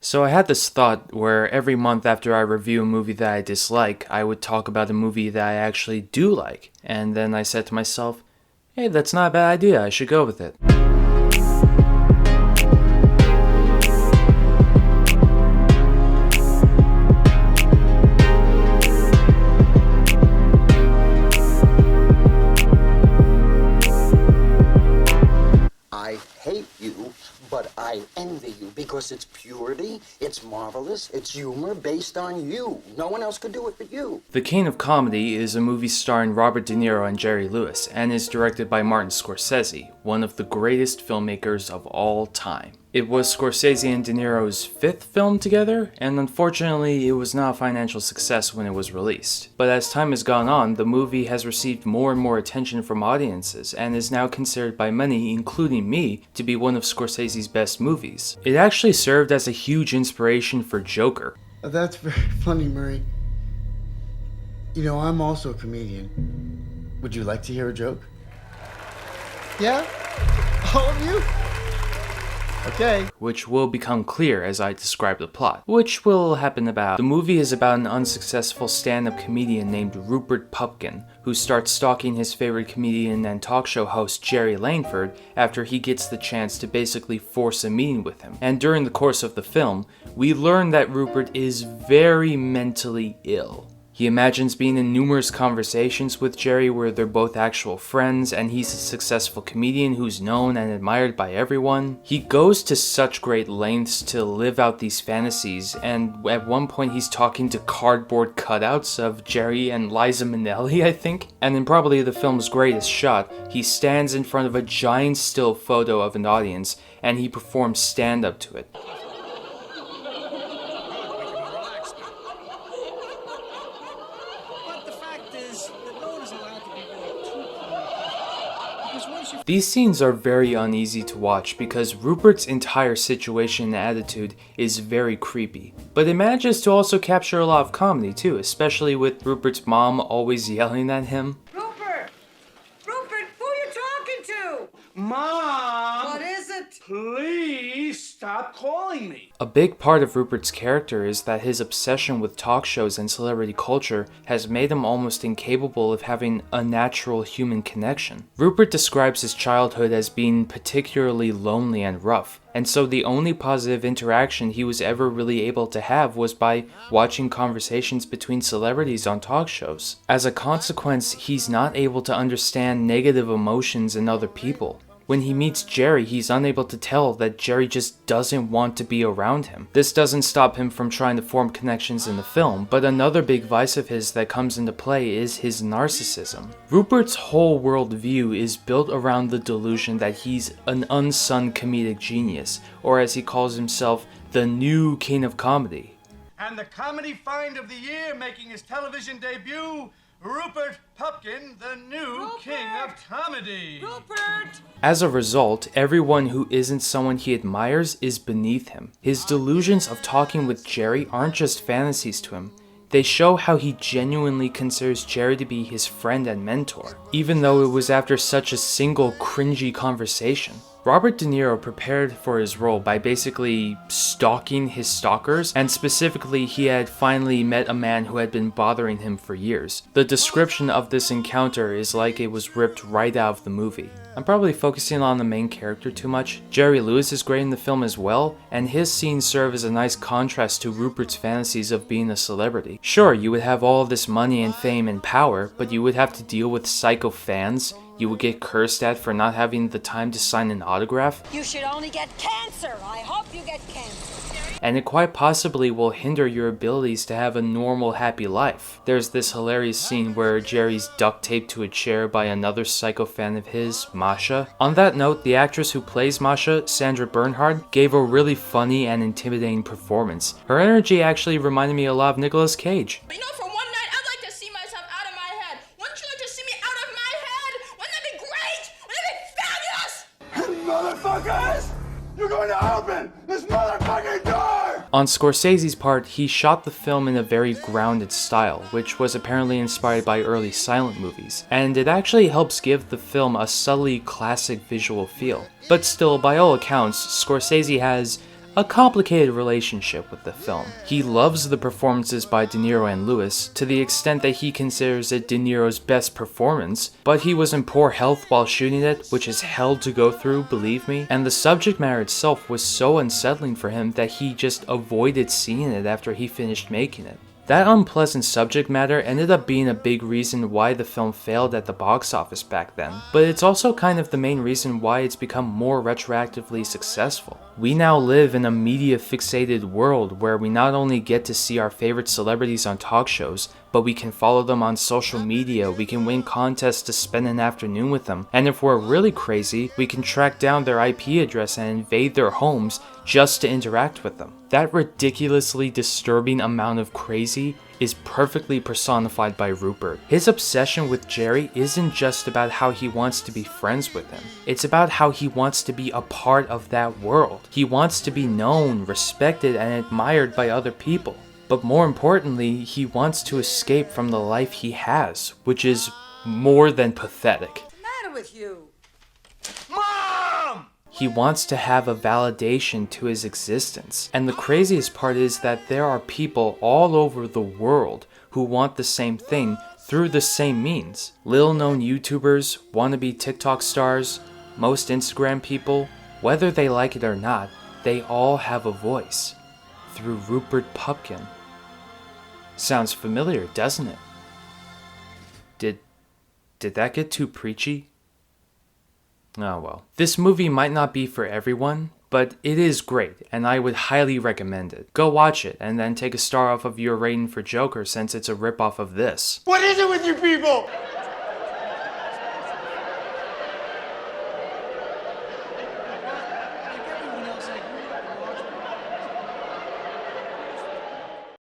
So I had this thought where every month after I review a movie that I dislike, I would talk about a movie that I actually do like. And then I said to myself, hey, that's not a bad idea, I should go with it. I hate you, but I envy you because it's purity, it's marvelous, it's humor based on you. No one else could do it but you. The King of Comedy is a movie starring Robert De Niro and Jerry Lewis, and is directed by Martin Scorsese, one of the greatest filmmakers of all time. It was Scorsese and De Niro's fifth film together, and unfortunately it was not a financial success when it was released. But as time has gone on, the movie has received more and more attention from audiences, and is now considered by many, including me, to be one of Scorsese's best movies. It actually served as a huge inspiration for Joker. That's very funny, Murray. You know, I'm also a comedian. Would you like to hear a joke? Yeah? All of you? Okay. Which will become clear as I describe the plot, which will happen about. The movie is about an unsuccessful stand-up comedian named Rupert Pupkin, who starts stalking his favorite comedian and talk show host Jerry Langford after he gets the chance to basically force a meeting with him. And during the course of the film, we learn that Rupert is very mentally ill. He imagines being in numerous conversations with Jerry where they're both actual friends, and he's a successful comedian who's known and admired by everyone. He goes to such great lengths to live out these fantasies, and at one point he's talking to cardboard cutouts of Jerry and Liza Minnelli, I think. And in probably the film's greatest shot, he stands in front of a giant still photo of an audience, and he performs stand-up to it. These scenes are very uneasy to watch because Rupert's entire situation and attitude is very creepy. But it manages to also capture a lot of comedy too, especially with Rupert's mom always yelling at him. Rupert! Rupert, who are you talking to? Mom! What is it? Please stop calling me. A big part of Rupert's character is that his obsession with talk shows and celebrity culture has made him almost incapable of having a natural human connection. Rupert describes his childhood as being particularly lonely and rough, and so the only positive interaction he was ever really able to have was by watching conversations between celebrities on talk shows. As a consequence, he's not able to understand negative emotions in other people. When he meets Jerry, he's unable to tell that Jerry just doesn't want to be around him. This doesn't stop him from trying to form connections in the film, but another big vice of his that comes into play is his narcissism. Rupert's whole worldview is built around the delusion that he's an unsung comedic genius, or as he calls himself, the new King of Comedy. And the comedy find of the year making his television debut, Rupert Pupkin, the new King of Comedy. Rupert! As a result, everyone who isn't someone he admires is beneath him. His delusions of talking with Jerry aren't just fantasies to him. They show how he genuinely considers Jerry to be his friend and mentor, even though it was after such a single cringy conversation. Robert De Niro prepared for his role by basically stalking his stalkers, and specifically he had finally met a man who had been bothering him for years. The description of this encounter is like it was ripped right out of the movie. I'm probably focusing on the main character too much. Jerry Lewis is great in the film as well, and his scenes serve as a nice contrast to Rupert's fantasies of being a celebrity. Sure, you would have all of this money and fame and power, but you would have to deal with psycho fans. You would get cursed at for not having the time to sign an autograph. You should only get cancer. I hope you get cancer. And it quite possibly will hinder your abilities to have a normal, happy life. There's this hilarious scene where Jerry's duct taped to a chair by another psycho fan of his, Masha. On that note, the actress who plays Masha, Sandra Bernhard, gave a really funny and intimidating performance. Her energy actually reminded me a lot of Nicolas Cage. You know, for one night, I'd like to see myself out of my head. Wouldn't you like to see me out of my head? Wouldn't that be great? Wouldn't that be fabulous? Motherfuckers! You're going to open this motherfucking door! On Scorsese's part, he shot the film in a very grounded style, which was apparently inspired by early silent movies, and it actually helps give the film a subtly classic visual feel. But still, by all accounts, Scorsese has a complicated relationship with the film. He loves the performances by De Niro and Lewis to the extent that he considers it De Niro's best performance, but he was in poor health while shooting it, which is hell to go through, believe me, and the subject matter itself was so unsettling for him that he just avoided seeing it after he finished making it. That unpleasant subject matter ended up being a big reason why the film failed at the box office back then, but it's also kind of the main reason why it's become more retroactively successful. We now live in a media-fixated world where we not only get to see our favorite celebrities on talk shows, but we can follow them on social media, we can win contests to spend an afternoon with them, and if we're really crazy, we can track down their IP address and invade their homes just to interact with them. That ridiculously disturbing amount of crazy is perfectly personified by Rupert. His obsession with Jerry isn't just about how he wants to be friends with him. It's about how he wants to be a part of that world. He wants to be known, respected, and admired by other people. But more importantly, he wants to escape from the life he has, which is more than pathetic. What's the matter with you? Mom! He wants to have a validation to his existence. And the craziest part is that there are people all over the world who want the same thing through the same means. Little known YouTubers, wannabe TikTok stars, most Instagram people, whether they like it or not, they all have a voice. Through Rupert Pupkin. Sounds familiar, doesn't it? Did that get too preachy? Oh well. This movie might not be for everyone, but it is great, and I would highly recommend it. Go watch it, and then take a star off of your rating for Joker since it's a ripoff of this. What is it with you people?